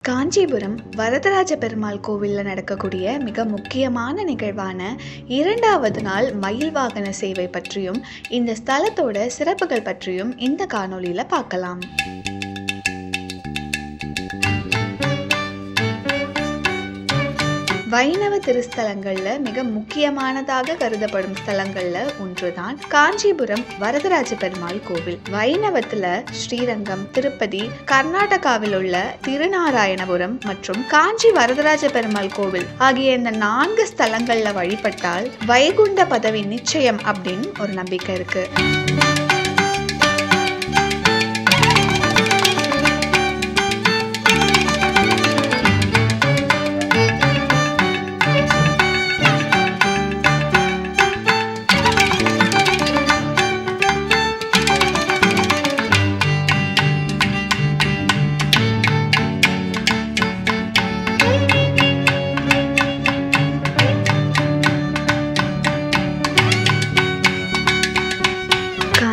காஞ்சிபுரம் வரதராஜ பெருமாள் கோவிலில் நடக்கக்கூடிய மிக முக்கியமான நிகழ்வான 2வது நாள் மயில் வாகன சேவை பற்றியும் இந்த ஸ்தலத்தோட சிறப்புகள் பற்றியும் இந்த காணொளியில் பார்க்கலாம். வைணவ திருஸ்தலங்கள்ல மிக முக்கியமானதாக கருதப்படும் ஸ்தலங்கள்ல ஒன்றுதான் காஞ்சிபுரம் வரதராஜ பெருமாள் கோவில். வைணவத்துல ஸ்ரீரங்கம், திருப்பதி, கர்நாடகாவில் உள்ள திருநாராயணபுரம் மற்றும் காஞ்சி வரதராஜ பெருமாள் கோவில் ஆகிய இந்த 4 ஸ்தலங்கள்ல வழிபட்டால் வைகுண்ட பதவி நிச்சயம் அப்படின்னு ஒரு நம்பிக்கை இருக்கு.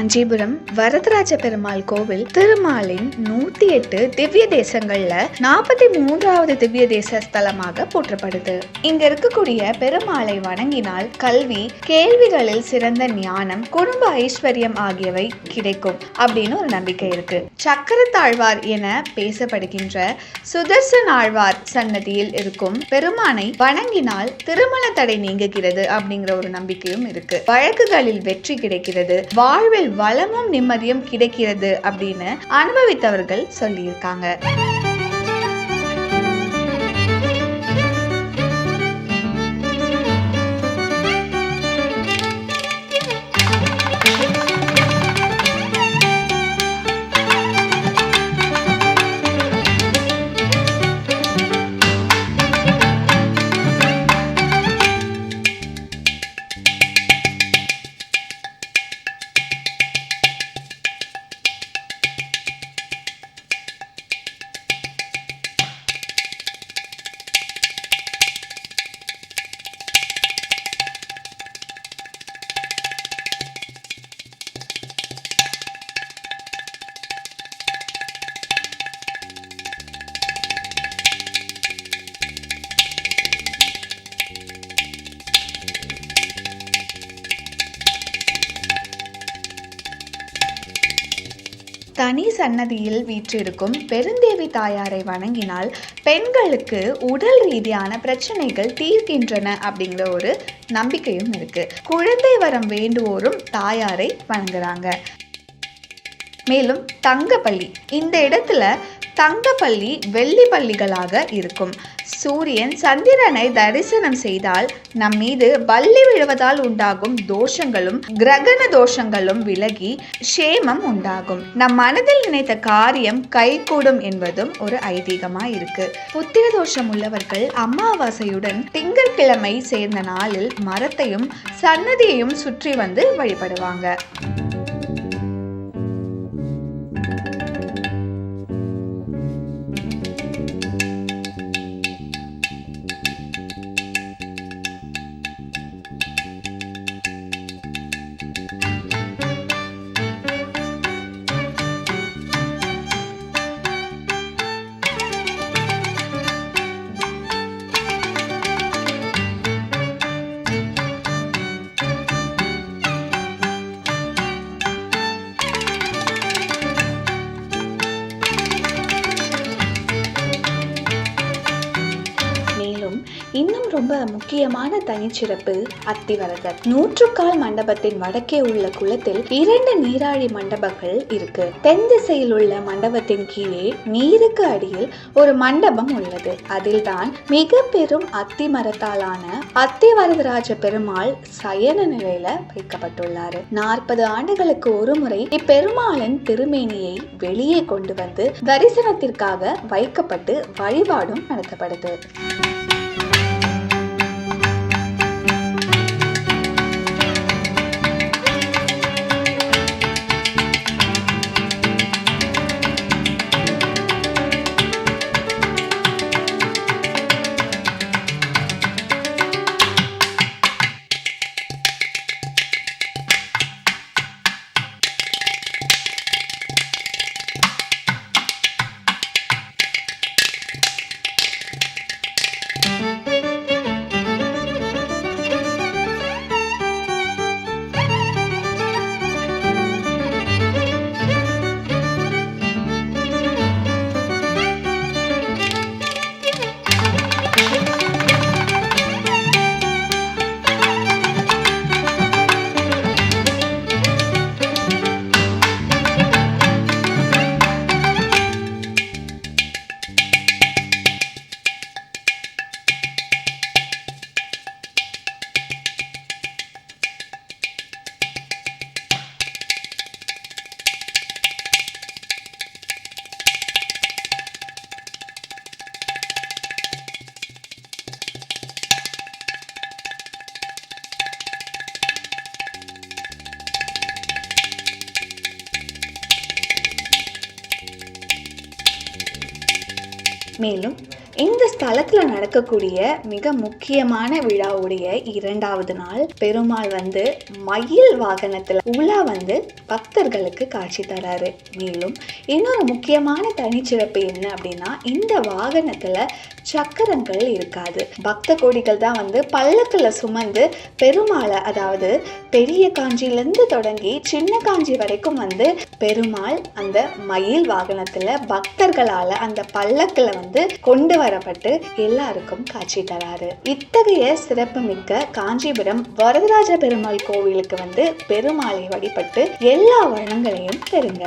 காஞ்சிபுரம் வரதராஜ பெருமாள் கோவில் திருமாலின் 108 திவ்ய தேசங்கள்ல 43வது திவ்ய தேச ஸ்தலமாக போற்றப்படுது. இங்க இருக்கக்கூடிய பெருமாளை வணங்கினால் கல்வி, கேள்விகளில் சிறந்த ஞானம், குடும்ப ஐஸ்வர்யம் ஆகியவை கிடைக்கும் அப்படின்னு ஒரு நம்பிக்கை இருக்கு. சக்கரத்தாழ்வார் என பேசப்படுகின்ற சுதர்சன் ஆழ்வார் சன்னதியில் இருக்கும் பெருமானை வணங்கினால் திருமண தடை நீங்குகிறது அப்படிங்கிற ஒரு நம்பிக்கையும் இருக்கு. வழக்குகளில் வெற்றி கிடைக்கிறது, வாழ்வில் வளமும் நிம்மதியும் கிடைக்கிறது அப்படின்னு அனுபவித்தவர்கள் சொல்லியிருக்காங்க. தனி சன்னதியில் வீற்றிருக்கும் பெருந்தேவி தாயாரை வணங்கினால் பெண்களுக்கு உடல் ரீதியான பிரச்சனைகள் தீர்க்கின்றன அப்படிங்கிற ஒரு நம்பிக்கையும் இருக்கு. குழந்தை வரம் வேண்டுவோரும் தாயாரை வணங்குறாங்க. மேலும் தங்கப்பள்ளி, இந்த இடத்துல தங்கப்பள்ளி வெள்ளி பள்ளிகளாக இருக்கும். சூரியன் சந்திரனை தரிசனம் செய்தால் நம் மீது பல்லி விழுவதால் உண்டாகும் தோஷங்களும் கிரகண தோஷங்களும் விலகி சேமம் உண்டாகும். நம் மனதில் நினைத்த காரியம் கைகூடும் என்பதும் ஒரு ஐதீகமா இருக்கு. புத்திர தோஷம் உள்ளவர்கள் அமாவாசையுடன் திங்கட்கிழமை சேர்ந்த நாளில் மரத்தையும் சன்னதியையும் சுற்றி வந்து வழிபடுவாங்க. இன்னும் ரொம்ப முக்கியமான தனிச்சிறப்பு அத்திவரதர். 100 மண்டபத்தின் வடக்கே உள்ள குளத்தில் 2 நீராழி மண்டபங்கள் இருக்கு. தென் திசையில் உள்ள மண்டபத்தின் கீழே நீருக்கு அடியில் ஒரு மண்டபம் உள்ளது. அதில் தான் மிக பெரும் அத்தி மரத்தாலான அத்திவரதராஜ பெருமாள் சயன நிலையில வைக்கப்பட்டுள்ளாரு. 40 ஆண்டுகளுக்கு ஒரு முறை இப்பெருமாளின் திருமேனியை வெளியே கொண்டு வந்து தரிசனத்திற்காக வைக்கப்பட்டு வழிபாடும் நடத்தப்படுது. மேலும் இந்த ஸ்தலத்துல நடக்கக்கூடிய மிக முக்கியமான விழாவுடைய 2வது நாள் பெருமாள் வந்து மயில் வாகனத்துல உலா வந்து பக்தர்களுக்கு காட்சி தராரு. மேலும் இன்னொரு முக்கியமான தனிச்சிறப்பு என்ன அப்படின்னா, இந்த வாகனத்துல சக்கரங்கள் இருக்காது. பக்த கோடிகள் தான் வந்து பல்லக்குல சுமந்து பெருமாளை, அதாவது பெரிய காஞ்சியிலிருந்து தொடங்கி சின்ன காஞ்சி வரைக்கும் வந்து பெருமாள் அந்த மயில் வாகனத்துல பக்தர்களால அந்த பல்லக்குல வந்து கொண்டு வரப்பட்டு எல்லாருக்கும் காட்சி தராரு. இத்தகைய சிறப்புமிக்க காஞ்சிபுரம் வரதராஜ பெருமாள் கோவிலுக்கு வந்து பெருமாளை வழிபட்டு எல்லா வளங்களையும் பெறுங்க.